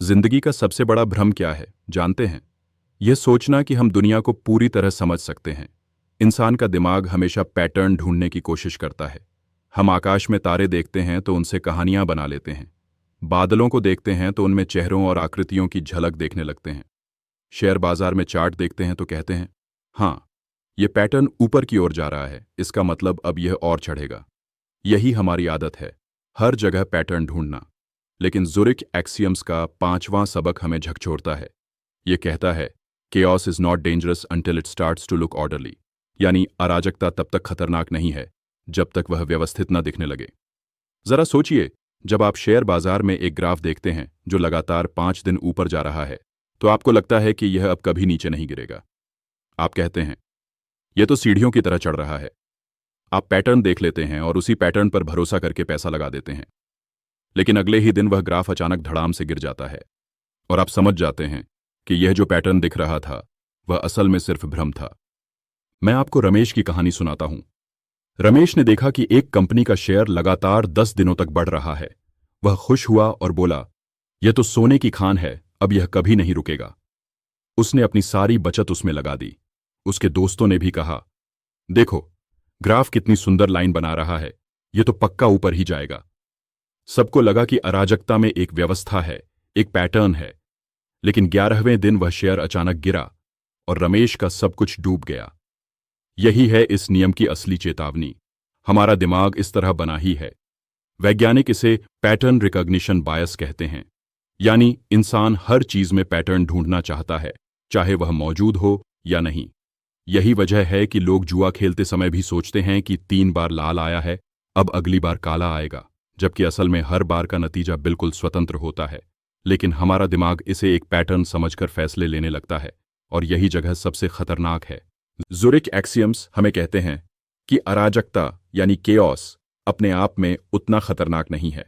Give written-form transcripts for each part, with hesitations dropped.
जिंदगी का सबसे बड़ा भ्रम क्या है जानते हैं? यह सोचना कि हम दुनिया को पूरी तरह समझ सकते हैं। इंसान का दिमाग हमेशा पैटर्न ढूंढने की कोशिश करता है। हम आकाश में तारे देखते हैं तो उनसे कहानियां बना लेते हैं। बादलों को देखते हैं तो उनमें चेहरों और आकृतियों की झलक देखने लगते हैं। शेयर बाजार में चार्ट देखते हैं तो कहते हैं, हाँ, यह पैटर्न ऊपर की ओर जा रहा है, इसका मतलब अब यह और चढ़ेगा। यही हमारी आदत है, हर जगह पैटर्न ढूंढना। लेकिन ज़ुरिच एक्सियम्स का 5वां सबक हमें झकझोरता है। यह कहता है, chaos is not dangerous until it starts to look orderly. यानी अराजकता तब तक खतरनाक नहीं है जब तक वह व्यवस्थित न दिखने लगे। जरा सोचिए, जब आप शेयर बाजार में एक ग्राफ देखते हैं जो लगातार 5 दिन ऊपर जा रहा है, तो आपको लगता है कि यह अब कभी नीचे नहीं गिरेगा। आप कहते हैं, यह तो सीढ़ियों की तरह चढ़ रहा है। आप पैटर्न देख लेते हैं और उसी पैटर्न पर भरोसा करके पैसा लगा देते हैं। लेकिन अगले ही दिन वह ग्राफ अचानक धड़ाम से गिर जाता है और आप समझ जाते हैं कि यह जो पैटर्न दिख रहा था वह असल में सिर्फ भ्रम था। मैं आपको रमेश की कहानी सुनाता हूं। रमेश ने देखा कि एक कंपनी का शेयर लगातार 10 दिनों तक बढ़ रहा है। वह खुश हुआ और बोला, यह तो सोने की खान है, अब यह कभी नहीं रुकेगा। उसने अपनी सारी बचत उसमें लगा दी। उसके दोस्तों ने भी कहा, देखो, ग्राफ कितनी सुंदर लाइन बना रहा है, यह तो पक्का ऊपर ही जाएगा। सबको लगा कि अराजकता में एक व्यवस्था है, एक पैटर्न है। लेकिन 11वें दिन वह शेयर अचानक गिरा और रमेश का सब कुछ डूब गया। यही है इस नियम की असली चेतावनी। हमारा दिमाग इस तरह बना ही है। वैज्ञानिक इसे पैटर्न रिकॉग्निशन बायस कहते हैं। यानी इंसान हर चीज में पैटर्न ढूंढना चाहता है, चाहे वह मौजूद हो या नहीं। यही वजह है कि लोग जुआ खेलते समय भी सोचते हैं कि 3 बार लाल आया है, अब अगली बार काला आएगा, जबकि असल में हर बार का नतीजा बिल्कुल स्वतंत्र होता है। लेकिन हमारा दिमाग इसे एक पैटर्न समझकर फैसले लेने लगता है, और यही जगह सबसे खतरनाक है। ज़ुरिच एक्सियम्स हमें कहते हैं कि अराजकता यानी केओस अपने आप में उतना खतरनाक नहीं है।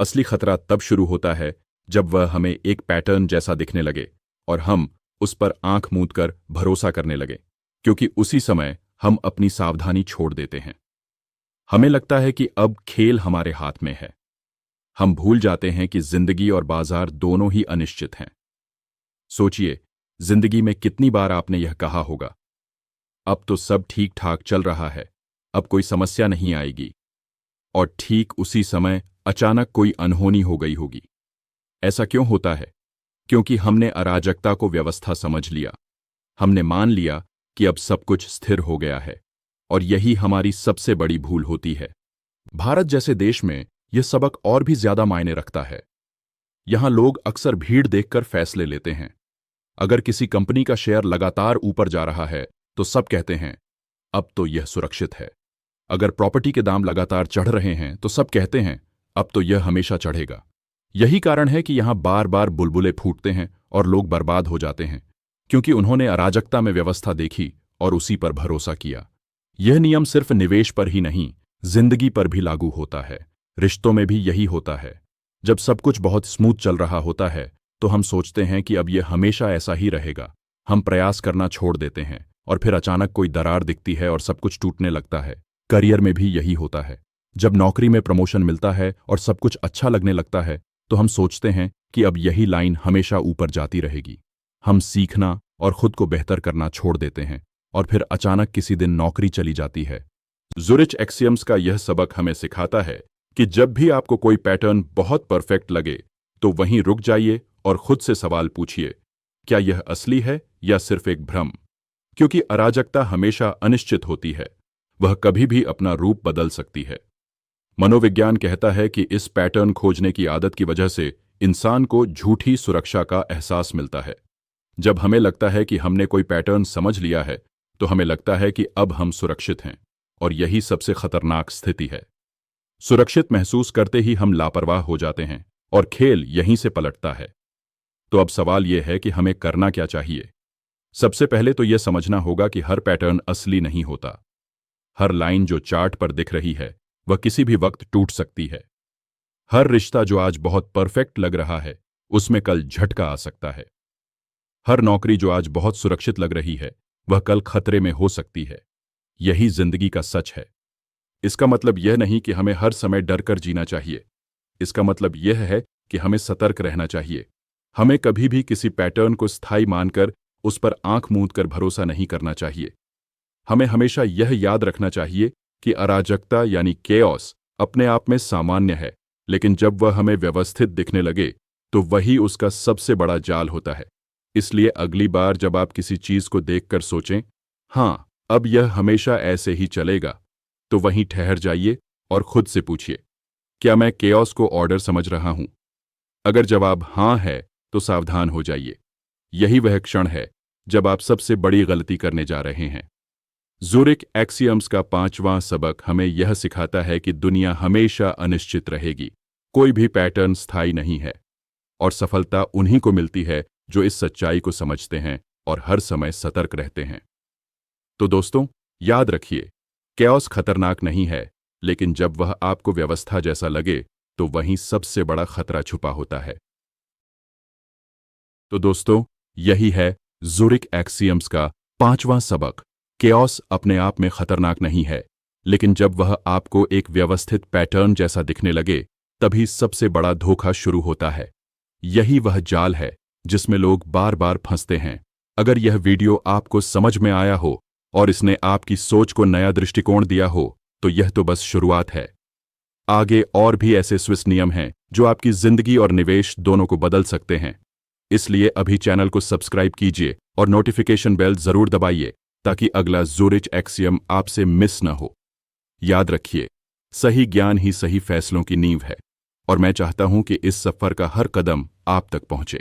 असली खतरा तब शुरू होता है जब वह हमें एक पैटर्न जैसा दिखने लगे और हम उस पर आंख मूंद कर भरोसा करने लगे, क्योंकि उसी समय हम अपनी सावधानी छोड़ देते हैं। हमें लगता है कि अब खेल हमारे हाथ में है। हम भूल जाते हैं कि जिंदगी और बाजार दोनों ही अनिश्चित हैं। सोचिए, जिंदगी में कितनी बार आपने यह कहा होगा, अब तो सब ठीक ठाक चल रहा है, अब कोई समस्या नहीं आएगी, और ठीक उसी समय अचानक कोई अनहोनी हो गई होगी। ऐसा क्यों होता है? क्योंकि हमने अराजकता को व्यवस्था समझ लिया। हमने मान लिया कि अब सब कुछ स्थिर हो गया है, और यही हमारी सबसे बड़ी भूल होती है। भारत जैसे देश में यह सबक और भी ज्यादा मायने रखता है। यहां लोग अक्सर भीड़ देखकर फैसले लेते हैं। अगर किसी कंपनी का शेयर लगातार ऊपर जा रहा है तो सब कहते हैं, अब तो यह सुरक्षित है। अगर प्रॉपर्टी के दाम लगातार चढ़ रहे हैं तो सब कहते हैं, अब तो यह हमेशा चढ़ेगा। यही कारण है कि यहां बार बार बुलबुले फूटते हैं और लोग बर्बाद हो जाते हैं, क्योंकि उन्होंने अराजकता में व्यवस्था देखी और उसी पर भरोसा किया। यह नियम सिर्फ निवेश पर ही नहीं, जिंदगी पर भी लागू होता है। रिश्तों में भी यही होता है। जब सब कुछ बहुत स्मूथ चल रहा होता है तो हम सोचते हैं कि अब यह हमेशा ऐसा ही रहेगा। हम प्रयास करना छोड़ देते हैं और फिर अचानक कोई दरार दिखती है और सब कुछ टूटने लगता है। करियर में भी यही होता है। जब नौकरी में प्रमोशन मिलता है और सब कुछ अच्छा लगने लगता है तो हम सोचते हैं कि अब यही लाइन हमेशा ऊपर जाती रहेगी। हम सीखना और खुद को बेहतर करना छोड़ देते हैं और फिर अचानक किसी दिन नौकरी चली जाती है। ज़ुरिच एक्सियम्स का यह सबक हमें सिखाता है कि जब भी आपको कोई पैटर्न बहुत परफेक्ट लगे तो वहीं रुक जाइए और खुद से सवाल पूछिए, क्या यह असली है या सिर्फ एक भ्रम? क्योंकि अराजकता हमेशा अनिश्चित होती है, वह कभी भी अपना रूप बदल सकती है। मनोविज्ञान कहता है कि इस पैटर्न खोजने की आदत की वजह से इंसान को झूठी सुरक्षा का एहसास मिलता है। जब हमें लगता है कि हमने कोई पैटर्न समझ लिया है तो हमें लगता है कि अब हम सुरक्षित हैं, और यही सबसे खतरनाक स्थिति है। सुरक्षित महसूस करते ही हम लापरवाह हो जाते हैं और खेल यहीं से पलटता है। तो अब सवाल यह है कि हमें करना क्या चाहिए? सबसे पहले तो यह समझना होगा कि हर पैटर्न असली नहीं होता। हर लाइन जो चार्ट पर दिख रही है वह किसी भी वक्त टूट सकती है। हर रिश्ता जो आज बहुत परफेक्ट लग रहा है उसमें कल झटका आ सकता है। हर नौकरी जो आज बहुत सुरक्षित लग रही है वह कल खतरे में हो सकती है। यही जिंदगी का सच है। इसका मतलब यह नहीं कि हमें हर समय डर कर जीना चाहिए। इसका मतलब यह है कि हमें सतर्क रहना चाहिए, हमें कभी भी किसी पैटर्न को स्थायी मानकर उस पर आंख मूंद कर भरोसा नहीं करना चाहिए। हमें हमेशा यह याद रखना चाहिए कि अराजकता यानी केओस अपने आप में सामान्य है, लेकिन जब वह हमें व्यवस्थित दिखने लगे तो वही उसका सबसे बड़ा जाल होता है। इसलिए अगली बार जब आप किसी चीज को देखकर सोचें, हाँ, अब यह हमेशा ऐसे ही चलेगा, तो वहीं ठहर जाइए और खुद से पूछिए, क्या मैं केओस को ऑर्डर समझ रहा हूं? अगर जवाब हाँ है तो सावधान हो जाइए। यही वह क्षण है जब आप सबसे बड़ी गलती करने जा रहे हैं। ज़ुरिक एक्सियम्स का 5वां सबक हमें यह सिखाता है कि दुनिया हमेशा अनिश्चित रहेगी, कोई भी पैटर्न स्थायी नहीं है, और सफलता उन्हीं को मिलती है जो इस सच्चाई को समझते हैं और हर समय सतर्क रहते हैं। तो दोस्तों, याद रखिए, कैओस खतरनाक नहीं है, लेकिन जब वह आपको व्यवस्था जैसा लगे तो वहीं सबसे बड़ा खतरा छुपा होता है। तो दोस्तों, यही है ज़ुरिक एक्सियम्स का 5वां सबक। केओस अपने आप में खतरनाक नहीं है, लेकिन जब वह आपको एक व्यवस्थित पैटर्न जैसा दिखने लगे तभी सबसे बड़ा धोखा शुरू होता है। यही वह जाल है जिसमें लोग बार बार फंसते हैं। अगर यह वीडियो आपको समझ में आया हो और इसने आपकी सोच को नया दृष्टिकोण दिया हो तो यह तो बस शुरुआत है। आगे और भी ऐसे स्विस नियम हैं जो आपकी जिंदगी और निवेश दोनों को बदल सकते हैं। इसलिए अभी चैनल को सब्सक्राइब कीजिए और नोटिफिकेशन बेल जरूर दबाइए ताकि अगला ज़ुरिक एक्सियम आपसे मिस न हो। याद रखिए, सही ज्ञान ही सही फैसलों की नींव है, और मैं चाहता हूं कि इस सफर का हर कदम आप तक पहुंचे।